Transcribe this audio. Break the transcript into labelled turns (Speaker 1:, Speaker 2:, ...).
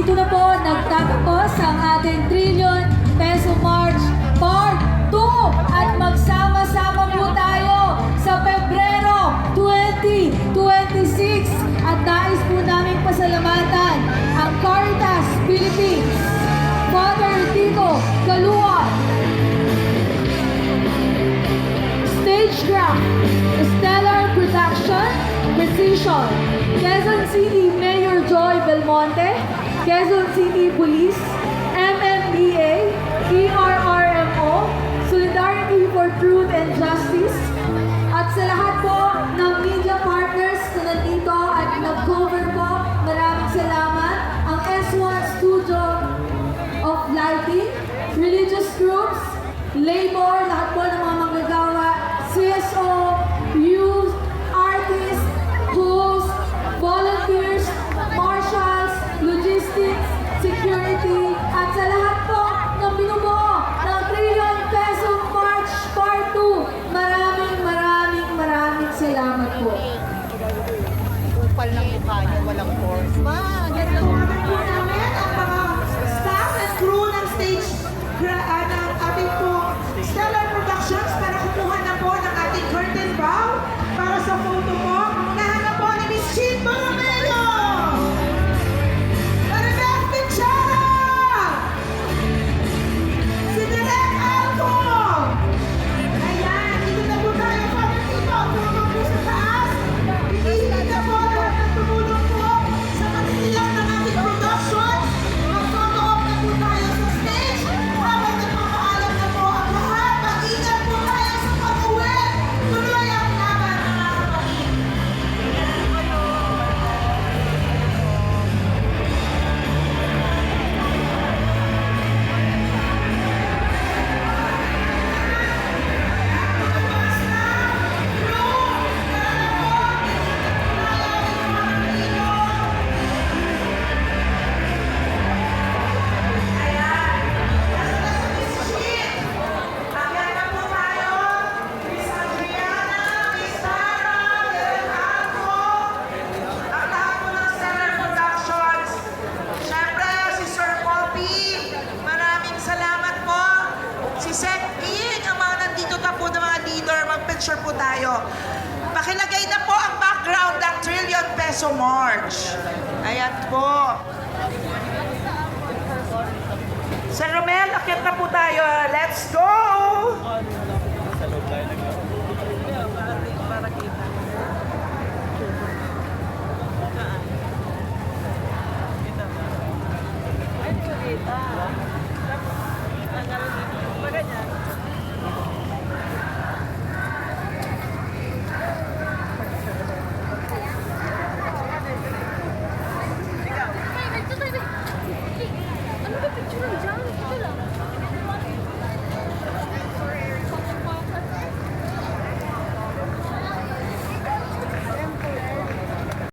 Speaker 1: dito na po nagtatapos ang ating Trillion Peso March Part 2 at magsama-sama po tayo sa Pebrero 2026 at nais po namin pasalamatan ang Caritas Philippines, Father Tito Galuan, Stagecraft, Stellar Production, Precision, Quezon City Mayor Joy Belmonte, Quezon City Police, MMDA, ERRMO, Solidarity for Truth and Justice, at sa lahat po ng media partners na nandito at nag-cover po, maraming salamat. Ang S1 Studio of Lighting, religious groups, labor, lahat po ng mga manggagawa, CSO, youth, artists, hosts, volunteers, marshals, logistics, security, at sa lahat po ng binubuo ng Trillion Peso March Part 2. Maraming salamat po.
Speaker 2: Upal ng mukha niyo, walang force.
Speaker 3: Tumagan po namin ang mga staff and crew ng stage ng ating po Stellar Productions para kumuha na po ng ating curtain bow para sa photo po. Unahan na po ni Miss Chin Borromeo! Maribel Pichara! Si Direk Alco! Ayan, dito na po tayo po dito. Tulong po sa taas. Pipili na po lahat ng tumulong po sa material ng ating production. Mag-photo op na po tayo sa stage. Habang nagpapaalam na po ang lahat. Mag-ingat po tayo sa pag-uwi. Tuloy ang laban, mga kapatid. Ayan na po tayo. Miss Adriana, Miss Tara, Direk Alco, ang lahat po ng Stellar Productions. Siyempre, si Sir Poppy, maraming salamat po. Si Sec King, ang mga nandito na po ng mga leader, mag-picture po tayo. Pakilagay na po ang background ng Trillion Peso March. Ayan po. Sir Romel, akit na po tayo. Let's go!
Speaker 2: Ay, kita.